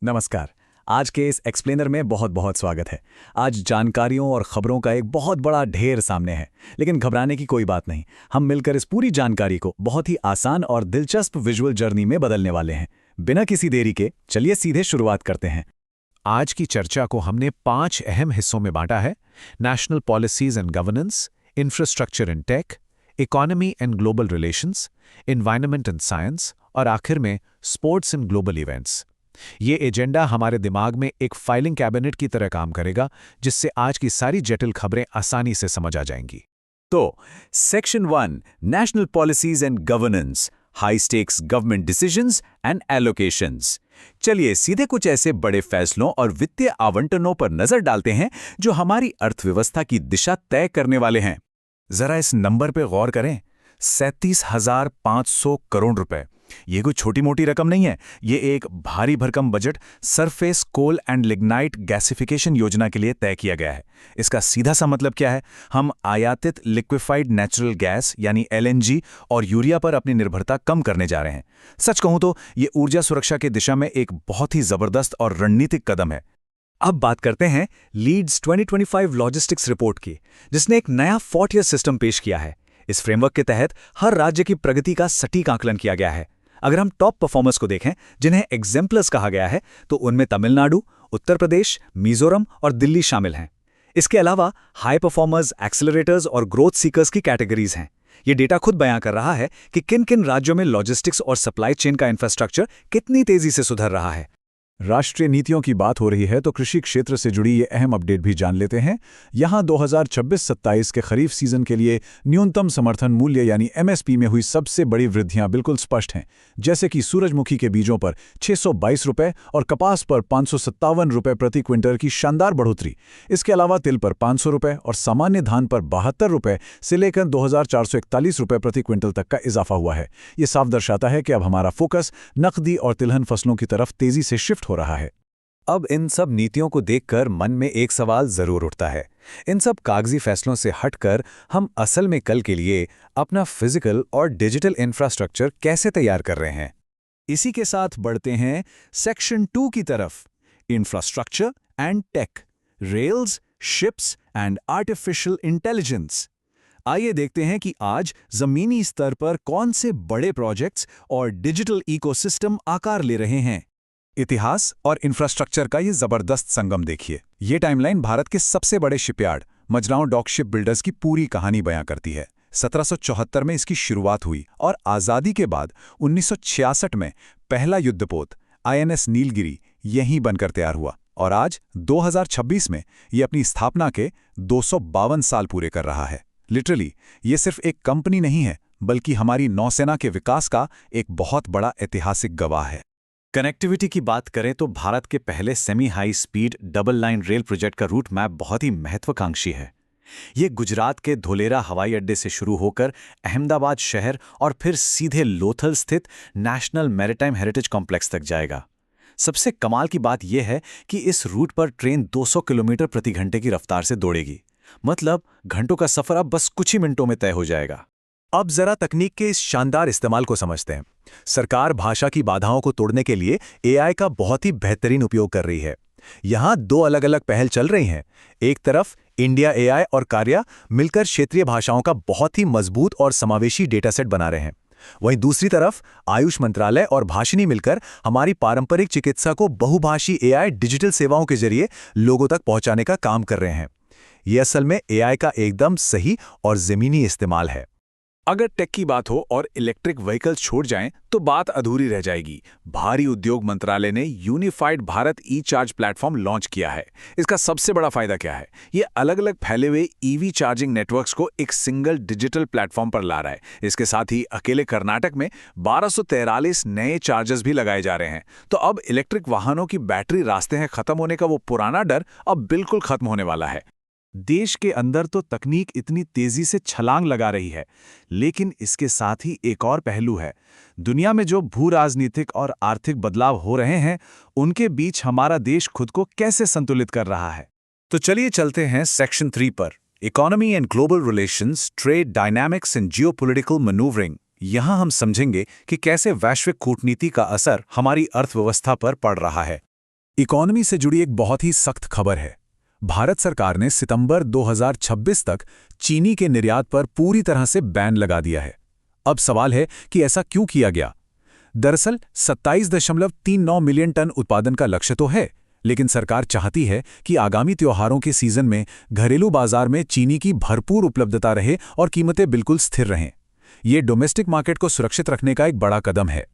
नमस्कार। आज के इस एक्सप्लेनर में बहुत बहुत स्वागत है। आज जानकारियों और खबरों का एक बहुत बड़ा ढेर सामने है, लेकिन घबराने की कोई बात नहीं। हम मिलकर इस पूरी जानकारी को बहुत ही आसान और दिलचस्प विजुअल जर्नी में बदलने वाले हैं। बिना किसी देरी के चलिए सीधे शुरुआत करते हैं। आज की चर्चा को हमने 5 अहम हिस्सों में बांटा है: national policies and governance, infrastructure and tech, economy and global relations, environment and science और आखिर में स्पोर्ट्स एंड ग्लोबल इवेंट्स। ये एजेंडा हमारे दिमाग में एक फाइलिंग कैबिनेट की तरह काम करेगा, जिससे आज की सारी जटिल खबरें आसानी से समझ आ जाएंगी। तो section 1, national policies and governance, high stakes government decisions and allocations. चलिए सीधे कुछ ऐसे बड़े फैसलों और वित्तीय आवंटनों पर नजर डालते हैं जो हमारी अर्थव्यवस्था की दिशा तय करने वाले हैं। जरा इस नंबर पे गौर करें, 37,500 करोड़ रुपए। ये कोई छोटी मोटी रकम नहीं है। ये एक भारी भरकम budget surface coal and lignite gasification योजना के लिए तय किया गया है। इसका सीधा सा मतलब क्या है? हम आयातित लिक्विफाइड नेचुरल गैस यानी एलएनजी और यूरिया पर अपनी निर्भरता कम करने जा रहे हैं। सच कहूं तो ये ऊर्जा सुरक्षा की दिशा में एक बहुत ही जबरदस्त और रणनीतिक कदम है। अब बात करते हैं लीड्स 2025 लॉजिस्टिक्स रिपोर्ट की, जिसने एक नया 4 ईयर सिस्टम पेश किया है। इस फ्रेमवर्क के तहत हर राज्य की प्रगति का सटीक आकलन किया गया है। अगर हम टॉप परफॉर्मर्स को देखें, जिन्हें एग्जाम्पलर्स कहा गया है, तो उनमें तमिलनाडु, उत्तर प्रदेश, मिजोरम और दिल्ली शामिल हैं। इसके अलावा हाई परफॉर्मर्स, एक्सेलरेटर्स और ग्रोथ सीकर्स की कैटेगरीज हैं। ये डेटा खुद बयां कर रहा है कि किन किन राज्यों में लॉजिस्टिक्स और सप्लाई चेन का इंफ्रास्ट्रक्चर कितनी तेजी से सुधर रहा है। राष्ट्रीय नीतियों की बात हो रही है तो कृषि क्षेत्र से जुड़ी ये अहम अपडेट भी जान लेते हैं। यहाँ 2026-27 के खरीफ सीजन के लिए न्यूनतम समर्थन मूल्य यानी एमएसपी में हुई सबसे बड़ी वृद्धियां बिल्कुल स्पष्ट हैं, जैसे कि सूरजमुखी के बीजों पर 622 रुपये और कपास पर 557 रुपये प्रति क्विंटल की शानदार बढ़ोतरी। इसके अलावा तिल पर 500 रुपये और सामान्य धान पर 72 रुपये से लेकर 2,441 रुपये प्रति क्विंटल तक का इजाफा हुआ है। ये साफ दर्शाता है कि अब हमारा फोकस नकदी और तिलहन फसलों की तरफ तेजी से शिफ्ट हो रहा है। अब इन सब नीतियों को देखकर मन में एक सवाल जरूर उठता है। इन सब कागजी फैसलों से हटकर हम असल में कल के लिए अपना फिजिकल और डिजिटल इंफ्रास्ट्रक्चर कैसे तैयार कर रहे हैं? इसी के साथ बढ़ते हैं सेक्शन 2 की तरफ, infrastructure and tech, rails, ships and artificial intelligence. आइए देखते हैं कि आज जमीनी स्तर पर कौन से बड़े प्रोजेक्ट्स और डिजिटल इकोसिस्टम आकार ले रहे हैं। इतिहास और इंफ्रास्ट्रक्चर का ये जबरदस्त संगम देखिए। ये टाइमलाइन भारत के सबसे बड़े शिपयार्ड मजराओं डॉक शिप बिल्डर्स की पूरी कहानी बयां करती है। 1774 में इसकी शुरुआत हुई और आज़ादी के बाद 1966 में पहला युद्धपोत आईएनएस नीलगिरी यहीं बनकर तैयार हुआ और आज 2026 में ये अपनी स्थापना के 252 साल पूरे कर रहा है। लिटरली ये सिर्फ एक कंपनी नहीं है, बल्कि हमारी नौसेना के विकास का एक बहुत बड़ा ऐतिहासिक गवाह है। कनेक्टिविटी की बात करें तो भारत के पहले semi high speed double line rail project का रूट मैप बहुत ही महत्वाकांक्षी है। ये गुजरात के धोलेरा हवाई अड्डे से शुरू होकर अहमदाबाद शहर और फिर सीधे लोथल स्थित नेशनल मैरीटाइम हेरिटेज कॉम्प्लेक्स तक जाएगा। सबसे कमाल की बात यह है कि इस रूट पर ट्रेन 200 किलोमीटर प्रति घंटे की रफ्तार से दौड़ेगी। मतलब घंटों का सफर अब बस कुछ ही मिनटों में तय हो जाएगा। अब जरा तकनीक के इस शानदार इस्तेमाल को समझते हैं। सरकार भाषा की बाधाओं को तोड़ने के लिए एआई का बहुत ही बेहतरीन उपयोग कर रही है। यहाँ 2 अलग अलग पहल चल रही हैं। एक तरफ इंडिया एआई और कार्या मिलकर क्षेत्रीय भाषाओं का बहुत ही मजबूत और समावेशी डेटासेट बना रहे हैं। वहीं दूसरी तरफ आयुष मंत्रालय और भाषिनी मिलकर हमारी पारंपरिक चिकित्सा को बहुभाषी एआई डिजिटल सेवाओं के जरिए लोगों तक पहुंचाने का काम कर रहे हैं। ये असल में एआई का एकदम सही और जमीनी इस्तेमाल है। अगर टेक की बात हो और इलेक्ट्रिक व्हीकल्स छोड़ जाएं तो बात अधूरी रह जाएगी। भारी उद्योग मंत्रालय ने यूनिफाइड भारत ई चार्ज प्लेटफॉर्म लॉन्च किया है। इसका सबसे बड़ा फायदा क्या है? ये अलग अलग फैले हुए ईवी चार्जिंग नेटवर्क्स को एक सिंगल डिजिटल प्लेटफॉर्म पर ला रहा है। इसके साथ ही अकेले कर्नाटक में 1243 नए चार्जर्स भी लगाए जा रहे हैं। तो अब इलेक्ट्रिक वाहनों की बैटरी रास्ते हैं खत्म होने का वो पुराना डर अब बिल्कुल खत्म होने वाला है। देश के अंदर तो तकनीक इतनी तेजी से छलांग लगा रही है, लेकिन इसके साथ ही एक और पहलू है। दुनिया में जो भू राजनीतिक और आर्थिक बदलाव हो रहे हैं, उनके बीच हमारा देश खुद को कैसे संतुलित कर रहा है। तो चलिए चलते हैं सेक्शन 3 पर, economy and global relations, trade dynamics and geopolitical manoeuvring. यहाँ हम समझेंगे कि कैसे वैश्विक कूटनीति का असर हमारी अर्थव्यवस्था पर पड़ रहा है। इकोनॉमी से जुड़ी एक बहुत ही सख्त खबर है। भारत सरकार ने सितंबर 2026 तक चीनी के निर्यात पर पूरी तरह से बैन लगा दिया है। अब सवाल है कि ऐसा क्यों किया गया? दरअसल 27.39 मिलियन टन उत्पादन का लक्ष्य तो है, लेकिन सरकार चाहती है कि आगामी त्योहारों के सीजन में घरेलू बाजार में चीनी की भरपूर उपलब्धता रहे और कीमतें बिल्कुल स्थिर रहें। ये डोमेस्टिक मार्केट को सुरक्षित रखने का एक बड़ा कदम है।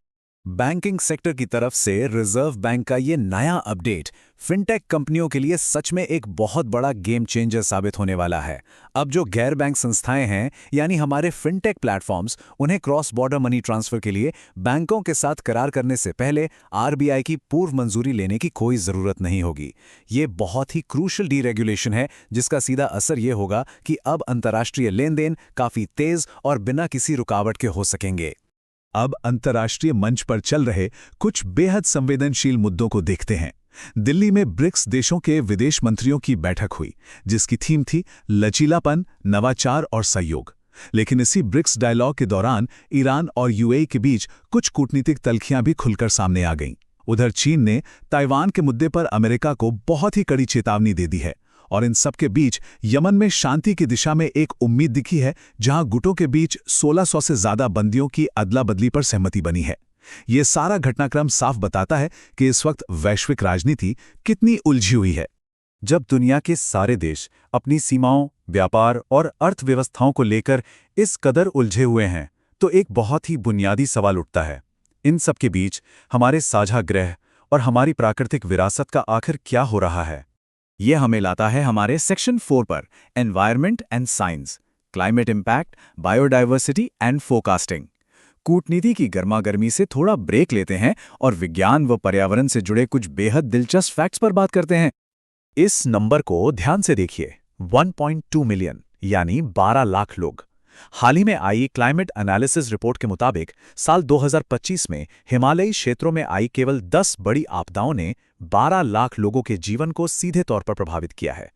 बैंकिंग सेक्टर की तरफ से रिजर्व बैंक का ये नया अपडेट फिनटेक कंपनियों के लिए सच में एक बहुत बड़ा गेम चेंजर साबित होने वाला है। अब जो गैर बैंक संस्थाएं हैं, यानी हमारे फिनटेक प्लेटफॉर्म्स, उन्हें क्रॉस बॉर्डर मनी ट्रांसफर के लिए बैंकों के साथ करार करने से पहले आरबीआई की पूर्व मंजूरी लेने की कोई जरूरत नहीं होगी। ये बहुत ही क्रूशल डीरेगुलेशन है, जिसका सीधा असर ये होगा कि अब अंतर्राष्ट्रीय लेन देन काफी तेज और बिना किसी रुकावट के हो सकेंगे। अब अंतर्राष्ट्रीय मंच पर चल रहे कुछ बेहद संवेदनशील मुद्दों को देखते हैं। दिल्ली में ब्रिक्स देशों के विदेश मंत्रियों की बैठक हुई, जिसकी थीम थी लचीलापन, नवाचार और सहयोग। लेकिन इसी ब्रिक्स डायलॉग के दौरान ईरान और यूएई के बीच कुछ कूटनीतिक तल्खियां भी खुलकर सामने आ गईं। उधर चीन ने ताइवान के मुद्दे पर अमेरिका को बहुत ही कड़ी चेतावनी दे दी है। और इन सब के बीच यमन में शांति की दिशा में एक उम्मीद दिखी है, जहां गुटों के बीच 1600 से ज्यादा बंदियों की अदला बदली पर सहमति बनी है। ये सारा घटनाक्रम साफ बताता है कि इस वक्त वैश्विक राजनीति कितनी उलझी हुई है। जब दुनिया के सारे देश अपनी सीमाओं, व्यापार और अर्थव्यवस्थाओं को लेकर इस कदर उलझे हुए हैं, तो एक बहुत ही बुनियादी सवाल उठता है, इन सब के बीच हमारे साझा ग्रह और हमारी प्राकृतिक विरासत का आखिर क्या हो रहा है? ये हमें लाता है हमारे सेक्शन 4 पर, environment and science, climate impact, biodiversity and forecasting. कूटनीति की गर्मागर्मी से थोड़ा ब्रेक लेते हैं और विज्ञान व पर्यावरण से जुड़े कुछ बेहद दिलचस्प फैक्ट्स पर बात करते हैं। इस नंबर को ध्यान से देखिए, 1.2 मिलियन यानी 12 लाख लोग। हाल ही में आई क्लाइमेट एनालिसिस रिपोर्ट के मुताबिक साल 2025 में हिमालयी क्षेत्रों में आई केवल 10 बड़ी आपदाओं ने 12 लाख लोगों के जीवन को सीधे तौर पर प्रभावित किया है।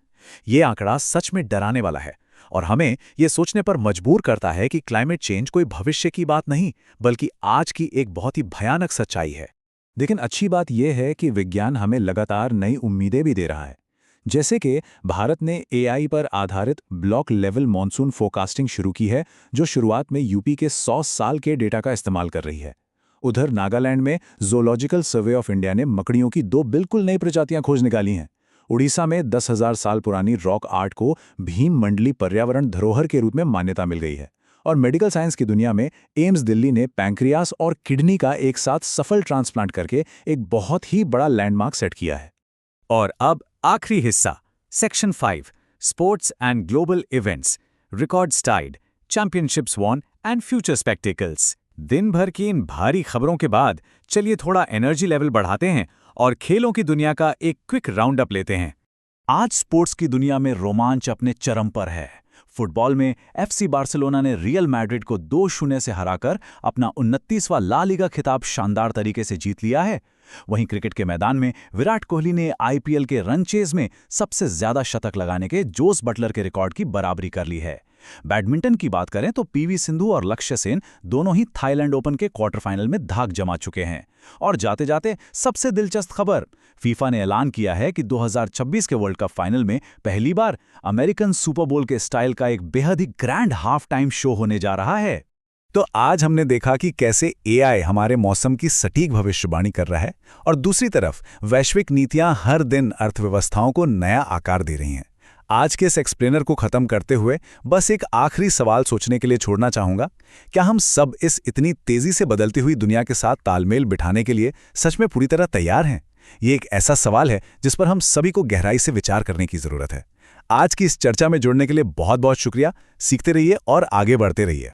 ये आंकड़ा सच में डराने वाला है और हमें ये सोचने पर मजबूर करता है कि क्लाइमेट चेंज कोई भविष्य की बात नहीं, बल्कि आज की एक बहुत ही भयानक सच्चाई है। लेकिन अच्छी बात यह है कि विज्ञान हमें लगातार नई उम्मीदें भी दे रहा है। जैसे कि भारत ने एआई पर आधारित ब्लॉक लेवल मॉनसून फोरकास्टिंग शुरू की है, जो शुरुआत में यूपी के 100 साल के डेटा का इस्तेमाल कर रही है। उधर नागालैंड में ज़ूलॉजिकल सर्वे ऑफ इंडिया ने मकड़ियों की 2 बिल्कुल नई प्रजातियां खोज निकाली हैं। उड़ीसा में 10,000 साल पुरानी रॉक आर्ट को भीम मंडली पर्यावरण धरोहर के रूप में मान्यता मिल गई है। और मेडिकल साइंस की दुनिया में एम्स दिल्ली ने पैंक्रियास और किडनी का एक साथ सफल ट्रांसप्लांट करके एक बहुत ही बड़ा लैंडमार्क सेट किया है। और अब आखिरी हिस्सा, section 5, sports and global events, records tied, championships won and future spectacles. दिन भर की इन भारी खबरों के बाद चलिए थोड़ा एनर्जी लेवल बढ़ाते हैं और खेलों की दुनिया का एक क्विक राउंड अप लेते हैं। आज स्पोर्ट्स की दुनिया में रोमांच अपने चरम पर है। फुटबॉल में एफसी बार्सिलोना ने रियल मैड्रिड को 2-0 से हराकर अपना 29वां ला लीगा खिताब शानदार तरीके से जीत लिया है। वहीं क्रिकेट के मैदान में विराट कोहली ने आईपीएल के रन चेज में सबसे ज्यादा शतक लगाने के जोस बटलर के रिकॉर्ड की बराबरी कर ली है। बैडमिंटन की बात करें तो पीवी सिंधु और लक्ष्य सेन दोनों ही थाईलैंड ओपन के क्वार्टर फाइनल में धाक जमा चुके हैं। और जाते जाते सबसे दिलचस्प खबर, फीफा ने ऐलान किया है कि 2026 के वर्ल्ड कप फाइनल में पहली बार अमेरिकन सुपर बोल के स्टाइल का एक बेहद ही ग्रैंड हाफ टाइम शो होने जा रहा है। तो आज हमने देखा कि कैसे एआई हमारे मौसम की सटीक भविष्यवाणी कर रहा है और दूसरी तरफ वैश्विक नीतियां हर दिन अर्थव्यवस्थाओं को नया आकार दे रही हैं। आज के इस एक्सप्लेनर को खत्म करते हुए बस एक आखिरी सवाल सोचने के लिए छोड़ना चाहूंगा, क्या हम सब इस इतनी तेजी से बदलती हुई दुनिया के साथ तालमेल बिठाने के लिए सच में पूरी तरह तैयार हैं? ये एक ऐसा सवाल है जिस पर हम सभी को गहराई से विचार करने की जरूरत है। आज की इस चर्चा में जुड़ने के लिए बहुत बहुत शुक्रिया। सीखते रहिए और आगे बढ़ते रहिए।